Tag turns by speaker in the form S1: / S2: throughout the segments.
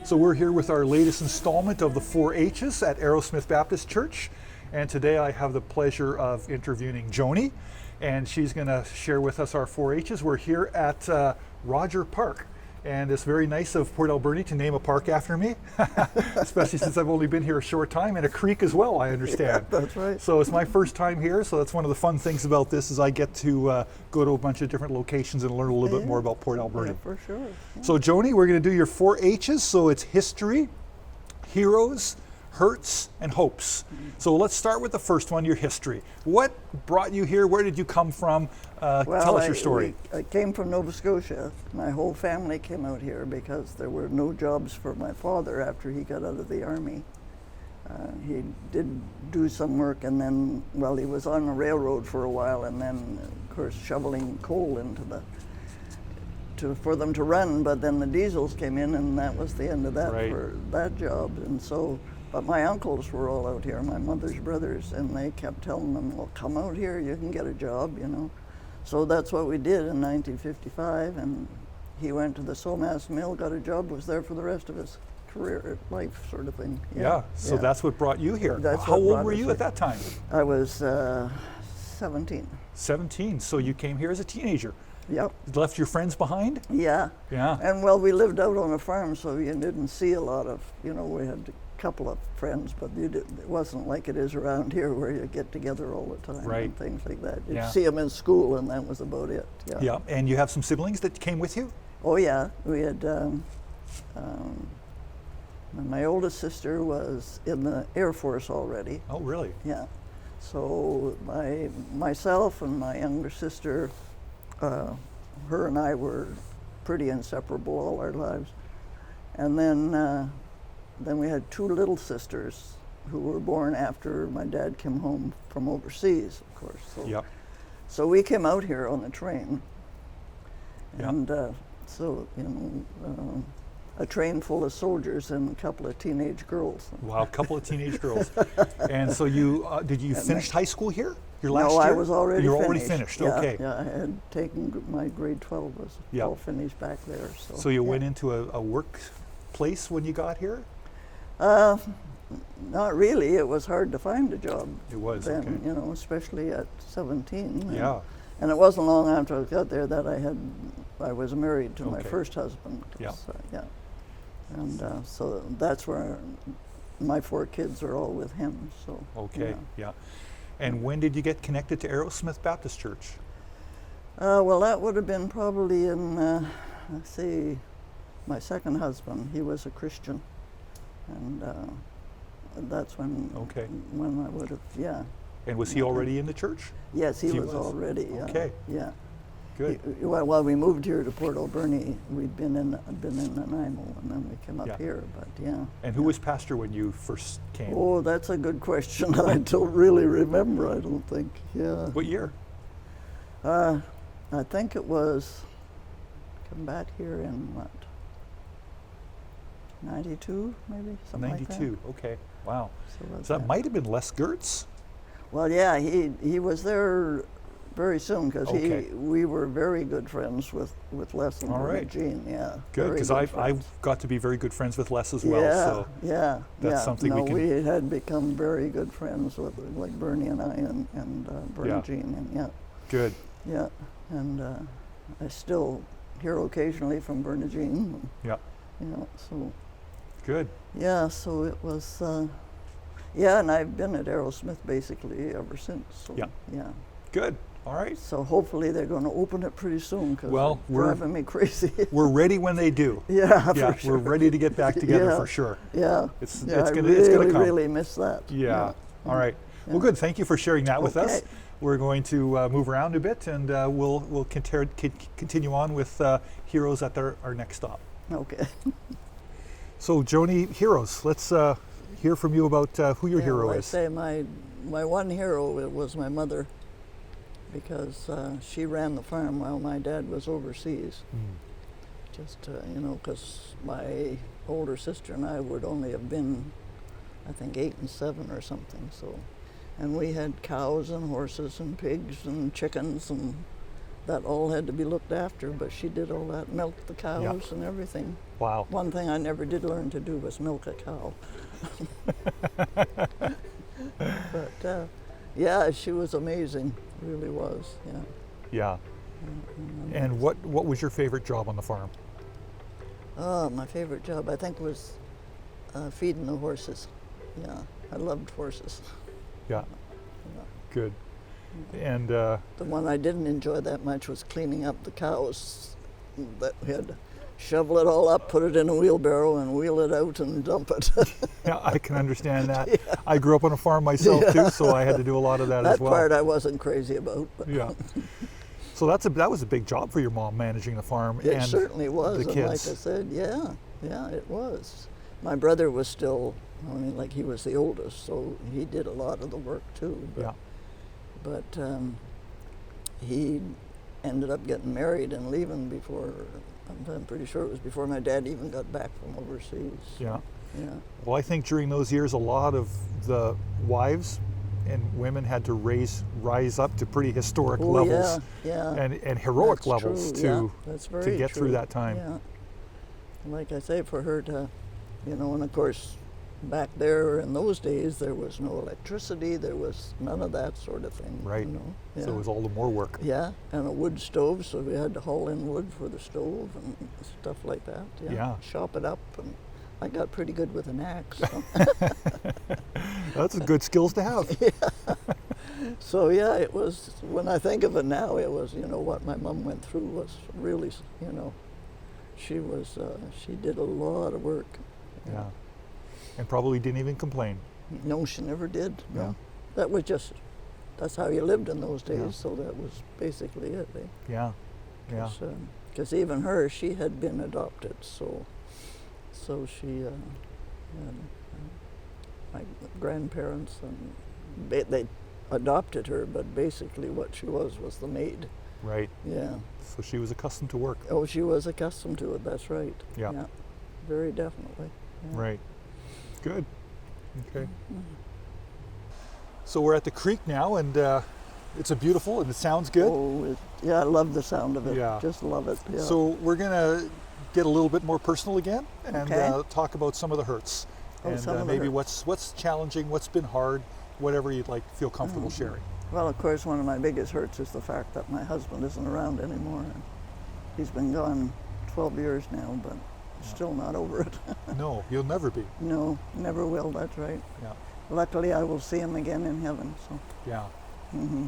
S1: So we're here with our latest installment of the 4-H's at Arrowsmith Baptist Church. And today I have the pleasure of interviewing Joni, and she's going to share with us our 4-H's. We're here at Roger Park. And it's very nice of Port Alberni to name a park after me, especially since I've only been here a short time, and a creek as well, I understand.
S2: Yeah, that's right.
S1: So it's my first time here, so that's one of the fun things about this is I get to go to a bunch of different locations and learn a little bit more about Port Alberni.
S2: Yeah, for sure. Yeah.
S1: So Joni, we're going to do your 4-H's, so it's history, heroes, hurts, and hopes. So let's start with the first one, your history. What brought you here? Where did you come from? Tell us your story.
S2: I came from Nova Scotia. My whole family came out here because there were no jobs for my father after he got out of the army. He did do some work, and then, well, he was on the railroad for a while, and then, of course, shoveling coal into for them to run, but then the diesels came in, and that was the end of that for that job. And so, but my uncles were all out here, my mother's brothers, and they kept telling them, well, come out here, you can get a job, you know. So that's what we did in 1955, and he went to the Somas mill, got a job, was there for the rest of his career, life sort of thing.
S1: Yeah, so that's what brought you here.
S2: That's
S1: How old were you at that time?
S2: I was 17.
S1: 17, so you came here as a teenager.
S2: Yep.
S1: Left your friends behind?
S2: Yeah.
S1: Yeah.
S2: And well, we lived out on a farm, so you didn't see a lot of, you know, we had a couple of friends, but it wasn't like it is around here where you get together all the time and things like that. You'd see them in school, and that was about it. Yeah.
S1: Yeah. And you have some siblings that came with you?
S2: Oh yeah, we had. My oldest sister was in the Air Force already.
S1: Oh, really?
S2: Yeah. So myself and my younger sister, her and I were pretty inseparable all our lives. And then we had two little sisters who were born after my dad came home from overseas, of course. So, so we came out here on the train. And so, you know, a train full of soldiers and a couple of teenage girls.
S1: Wow, a couple of teenage girls. And so you, did you finish high school here? Your last
S2: year?
S1: I
S2: was already
S1: You were
S2: finished.
S1: already finished,
S2: yeah,
S1: okay.
S2: Yeah, I had taken my grade 12 was all finished back there.
S1: So you went into a work place when you got here?
S2: Not really. It was hard to find a job.
S1: It was,
S2: then, you know, especially at 17.
S1: Yeah.
S2: And it wasn't long after I got there that I was married to my first husband.
S1: Yeah.
S2: And so that's where my 4 kids are all with him. So.
S1: Okay. Yeah. And when did you get connected to Arrowsmith Baptist Church?
S2: Well, that would have been probably in, let's see, my second husband. He was a Christian, and that's when I would have,
S1: And was he already in the church?
S2: Yes, he was already.
S1: Okay.
S2: Yeah.
S1: Good.
S2: Well, we moved here to Port Alberni. We'd been in Nanaimo, and then we came up here. But
S1: And who was pastor when you first came?
S2: Oh, that's a good question. I don't really remember. I don't think. Yeah.
S1: What year?
S2: I think it was. Come back here in what? 92, maybe something
S1: 92.
S2: like that.
S1: Okay. Wow. So that might have been Les Gertz.
S2: Well, yeah, he was there very soon because we were very good friends with Les and Jean. Yeah.
S1: Good, because I got to be very good friends with Les as well.
S2: Yeah,
S1: so that's something
S2: we had become very good friends with like Bernie and I and Bernie and Jean and
S1: Good.
S2: Yeah, and I still hear occasionally from Bernie Jean.
S1: Yeah.
S2: So.
S1: Good.
S2: Yeah, so it was. And I've been at Arrowsmith basically ever since. So, yeah.
S1: Good. All right.
S2: So hopefully they're going to open it pretty soon because they're driving me crazy.
S1: We're ready when they do.
S2: Yeah, for sure.
S1: We're ready to get back together for sure.
S2: Yeah.
S1: It's
S2: I
S1: going
S2: really,
S1: to come.
S2: really miss that.
S1: Yeah. All right. Well, good. Thank you for sharing that with us. We're going to move around a bit, and we'll continue on with heroes at our next stop.
S2: Okay.
S1: So, Joni, heroes. Let's hear from you about who your hero is.
S2: I say my one hero was my mother, because she ran the farm while my dad was overseas. Just because my older sister and I would only have been, I think, 8 and 7 or something. So, and we had cows and horses and pigs and chickens and that all had to be looked after, but she did all that, milked the cows and everything.
S1: Wow.
S2: One thing I never did learn to do was milk a cow. But yeah, she was amazing, really was, yeah.
S1: Yeah. And what was your favorite job on the farm?
S2: Oh, my favorite job, I think, was feeding the horses. Yeah, I loved horses.
S1: Yeah. Good. And
S2: The one I didn't enjoy that much was cleaning up the cows. That we had to shovel it all up, put it in a wheelbarrow, and wheel it out and dump it.
S1: yeah, I can understand that. I grew up on a farm myself too, so I had to do a lot of that as well.
S2: That part I wasn't crazy about. But
S1: Yeah. So that was a big job for your mom, managing the farm
S2: it
S1: and
S2: certainly was.
S1: the
S2: And
S1: kids.
S2: like I said, yeah, it was. My brother was still, like he was the oldest, so he did a lot of the work too. But,
S1: Yeah.
S2: But he ended up getting married and leaving before, I'm pretty sure it was before my dad even got back from overseas.
S1: Yeah.
S2: Yeah.
S1: Well, I think during those years, a lot of the wives and women had to rise up to pretty historic
S2: Oh,
S1: levels
S2: yeah.
S1: and heroic
S2: That's
S1: levels
S2: true,
S1: to
S2: yeah, that's very
S1: get through
S2: true.
S1: that time.
S2: Yeah. Like I say, for her to, and of course, back there in those days, there was no electricity, there was none of that sort of thing.
S1: Right.
S2: Yeah.
S1: So it was all the more work.
S2: Yeah, and a wood stove, so we had to haul in wood for the stove and stuff like that.
S1: Yeah.
S2: Chop it up, and I got pretty good with an axe. So,
S1: That's good skills to have.
S2: so yeah, it was, when I think of it now, it was, what my mom went through was really, she was, she did a lot of work.
S1: Yeah. And probably didn't even complain.
S2: No, she never did. No.
S1: Yeah.
S2: That was just, that's how you lived in those days,
S1: Yeah.
S2: so that was basically it. Eh?
S1: Yeah. Yeah.
S2: Because even her, she had been adopted, so she, my grandparents, and they adopted her, but basically what she was the maid.
S1: Right.
S2: Yeah.
S1: So she was accustomed to work.
S2: Oh, she was accustomed to it, that's right.
S1: Yeah.
S2: Yeah. Very definitely. Yeah.
S1: Right. Good. Okay. So we're at the creek now, and it's a beautiful, and it sounds good.
S2: Oh, yeah, I love the sound of it.
S1: Yeah.
S2: Just love it. Yeah.
S1: So we're gonna get a little bit more personal again, and
S2: Okay.
S1: talk about some of the hurts,
S2: Oh,
S1: and
S2: some of the
S1: maybe
S2: hurts.
S1: what's challenging, what's been hard, whatever you'd like feel comfortable sharing.
S2: Well, of course, one of my biggest hurts is the fact that my husband isn't around anymore. He's been gone 12 years now, but still not over it.
S1: No, you'll never be.
S2: No, never will, that's right.
S1: Yeah.
S2: Luckily, I will see him again in heaven, so.
S1: Yeah.
S2: Hmm.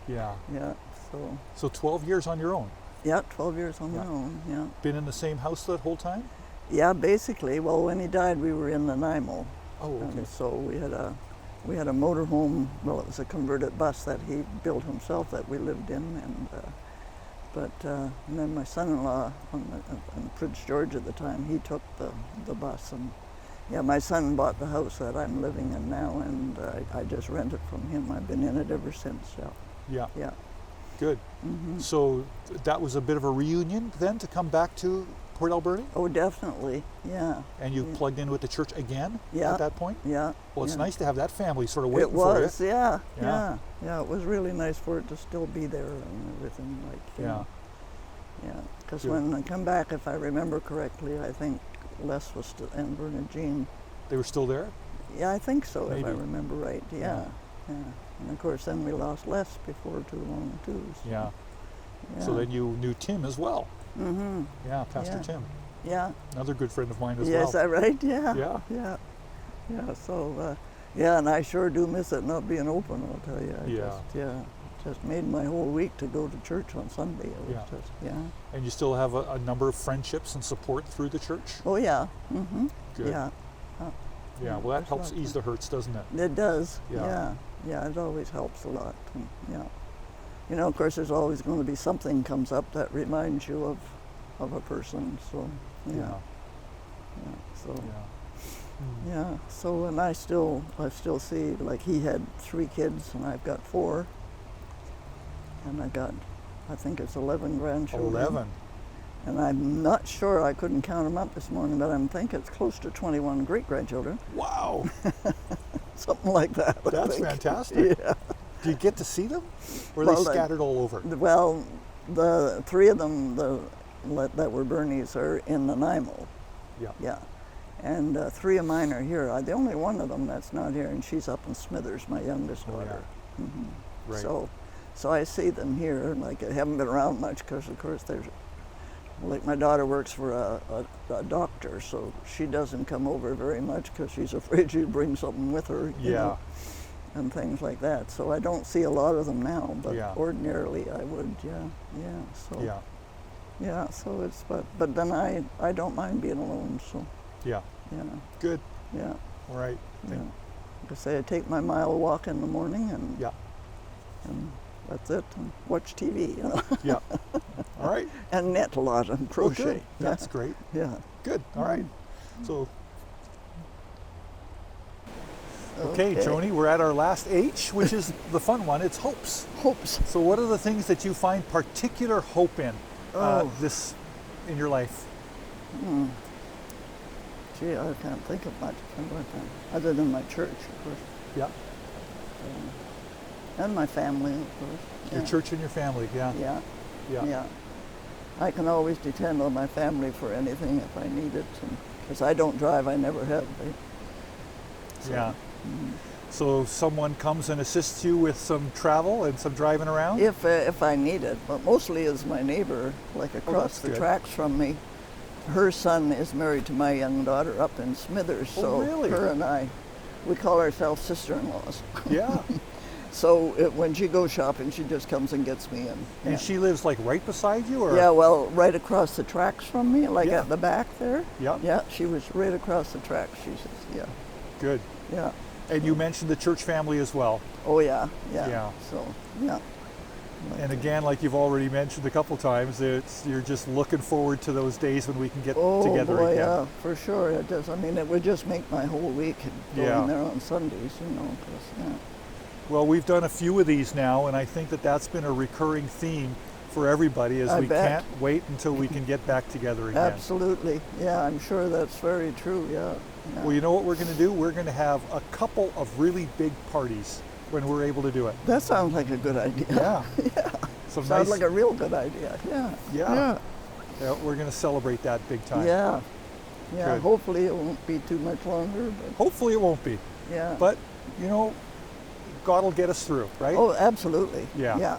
S1: Yeah.
S2: Yeah, so.
S1: So 12 years on your own.
S2: Yeah, 12 years on
S1: Yeah.
S2: my own, yeah.
S1: Been in the same house that whole time?
S2: Yeah, basically. Well, when he died, we were in Nanaimo.
S1: Oh, okay.
S2: And so we had a motorhome. Well, it was a converted bus that he built himself that we lived in, and and then my son-in-law in Prince George at the time, he took the bus, and yeah, my son bought the house that I'm living in now, and I just rent it from him. I've been in it ever since. Yeah.
S1: Yeah.
S2: Yeah.
S1: Good.
S2: Hmm.
S1: So that was a bit of a reunion then to come back to Port Alberni,
S2: Oh, definitely. Yeah.
S1: and you
S2: Yeah.
S1: plugged in with the church again
S2: Yeah.
S1: at that point.
S2: Yeah.
S1: Well, it's
S2: yeah.
S1: nice to have that family sort of waiting
S2: It
S1: for
S2: was,
S1: you.
S2: yeah,
S1: Yeah.
S2: yeah, yeah. It was really nice for it to still be there and everything, like.
S1: Yeah.
S2: Yeah, because
S1: Good.
S2: when I come back, if I remember correctly, I think Les was still, and Bernadine.
S1: They were still there.
S2: Yeah, I think so, if I
S1: Maybe.
S2: remember right.
S1: Yeah.
S2: Yeah, yeah. And of course, then we lost Les before too long too. So,
S1: Yeah.
S2: yeah.
S1: So then you knew Tim as well.
S2: Mm-hmm.
S1: Yeah, Pastor
S2: Yeah.
S1: Tim,
S2: Yeah.
S1: another good friend of mine as
S2: Yes,
S1: well.
S2: is that right? Yeah.
S1: Yeah.
S2: Yeah. Yeah. So, yeah, and I sure do miss it not being open. I'll tell you. Just made my whole week to go to church on Sunday. It was
S1: Yeah.
S2: just, yeah.
S1: And you still have a number of friendships and support through the church.
S2: Oh yeah. Mm-hmm.
S1: Good.
S2: Yeah.
S1: Yeah. Well, that
S2: There's
S1: helps
S2: lots
S1: ease the hurts, doesn't it?
S2: It does.
S1: Yeah.
S2: Yeah. Yeah. It always helps a lot. And, yeah. Of course, there's always going to be something comes up that reminds you of a person. So yeah.
S1: Yeah.
S2: Yeah. So
S1: Yeah.
S2: yeah. So and I still see, like, he had 3 kids and I've got 4. And I think it's 11 grandchildren.
S1: 11.
S2: And I'm not sure, I couldn't count them up this morning, but I'm thinking it's close to 21 great-grandchildren.
S1: Wow.
S2: Something like that. I
S1: That's
S2: think.
S1: fantastic.
S2: Yeah.
S1: Do you get to see them? Or are
S2: Well,
S1: they scattered all over?
S2: Well, The three of them that were Bernie's are in Nanaimo.
S1: Yeah.
S2: Yeah. And three of mine are here. The only one of them that's not here, and she's up in Smithers, my youngest
S1: Oh,
S2: daughter.
S1: yeah. Right.
S2: So I see them here. Like, I haven't been around much because, of course, there's, like, my daughter works for a doctor, so she doesn't come over very much because she's afraid she'd bring something with her. You know, and things like that. So I don't see a lot of them now, but ordinarily I would. So so it's but then I don't mind being alone. So
S1: Good.
S2: Yeah.
S1: All right.
S2: I say I take my mile walk in the morning and
S1: and
S2: that's it. And watch TV. You know.
S1: Yeah. All right.
S2: And knit a lot and crochet.
S1: Well, good. That's great.
S2: Yeah.
S1: Good. All right. So. Okay, Joni, we're at our last H, which is the fun one. It's hopes.
S2: Hopes.
S1: So what are the things that you find particular hope in this in your life?
S2: Gee, I can't think of much other than my church, of course.
S1: Yeah.
S2: And my family, of course.
S1: Your church and your family,
S2: Yeah. I can always depend on my family for anything if I need it. Because I don't drive, I never have.
S1: So someone comes and assists you with some travel and some driving around?
S2: If I need it, but mostly is my neighbor, like across the tracks from me. Her son is married to my young daughter up in Smithers, so her and I, we call ourselves sister-in-laws.
S1: Yeah.
S2: So when she goes shopping, she just comes and gets me in.
S1: And she lives like right beside you, or?
S2: Yeah, well, right across the tracks from me, like at the back there.
S1: Yeah.
S2: Yeah, she was right across the tracks. She says,
S1: Good.
S2: Yeah.
S1: And you mentioned the church family as well.
S2: Oh yeah. So
S1: And again, like you've already mentioned a couple times, you're just looking forward to those days when we can get together
S2: boy,
S1: again.
S2: Yeah, for sure. It does. I mean, it would just make my whole week going there on Sundays, you know.
S1: Well, we've done a few of these now, and I think that's been a recurring theme for everybody, is we can't wait until we can get back together again.
S2: Absolutely. Yeah, I'm sure that's very true. Yeah.
S1: Well, you know what we're going to do? We're going to have a couple of really big parties when we're able to do it.
S2: That sounds like a good idea.
S1: Yeah.
S2: Sounds like a real good idea. Yeah.
S1: We're going to celebrate that big time.
S2: Yeah.
S1: Good.
S2: Hopefully it won't be too much longer. But
S1: hopefully it won't be.
S2: Yeah.
S1: But, you know, God will get us through, right?
S2: Oh, absolutely.
S1: Yeah.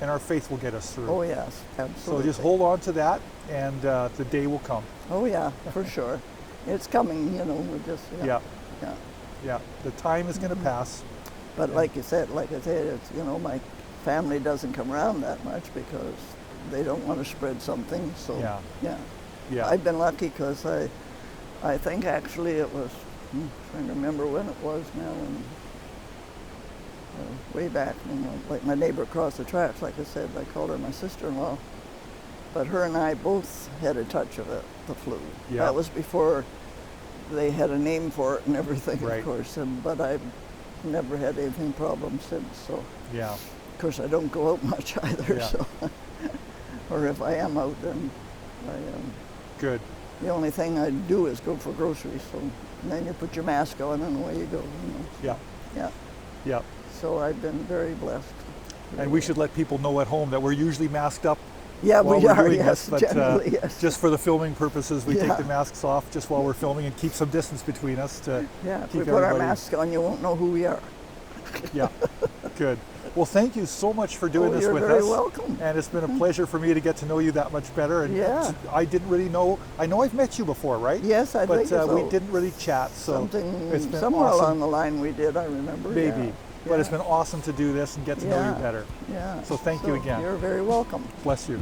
S1: And our faith will get us through.
S2: Oh, yes, absolutely.
S1: So just hold on to that, and the day will come.
S2: Oh, yeah, for sure. It's coming, you know, we're just,
S1: Yeah, the time is going to pass.
S2: But like I said, it's, you know, my family doesn't come around that much because they don't want to spread something, so, yeah. I've been lucky because I think actually it was, I'm trying to remember when it was now, and way back, you know, like my neighbor across the tracks, like I said, I called her my sister-in-law. But her and I both had a touch of it, the flu.
S1: Yeah.
S2: That was before they had a name for it and everything,
S1: Right.
S2: of course. But I've never had anything problem since. So,
S1: Yeah.
S2: of course, I don't go out much either.
S1: Yeah.
S2: So, or if I am out, then
S1: Good.
S2: the only thing I do is go for groceries. So then you put your mask on and away you go. You know.
S1: Yeah.
S2: So I've been very blessed.
S1: And we should let people know at home that we're usually masked up.
S2: Yeah,
S1: while
S2: we
S1: we're
S2: are,
S1: doing
S2: yes,
S1: this, but,
S2: generally, yes.
S1: Just for the filming purposes, we take the masks off just while we're filming and keep some distance between us to
S2: if we
S1: keep
S2: put our
S1: everybody.
S2: masks on, you won't know who we are.
S1: Yeah, good. Well, thank you so much for doing this with us.
S2: You're very welcome.
S1: And it's been a pleasure for me to get to know you that much better. And I didn't really know. I know I've met you before, right?
S2: Yes, I think so.
S1: But we didn't really chat. So it's been
S2: somewhere
S1: awesome.
S2: along the line we did. I remember.
S1: Maybe. But it's been awesome to do this and get to know you better.
S2: Yeah.
S1: So thank you again.
S2: You're very welcome.
S1: Bless you.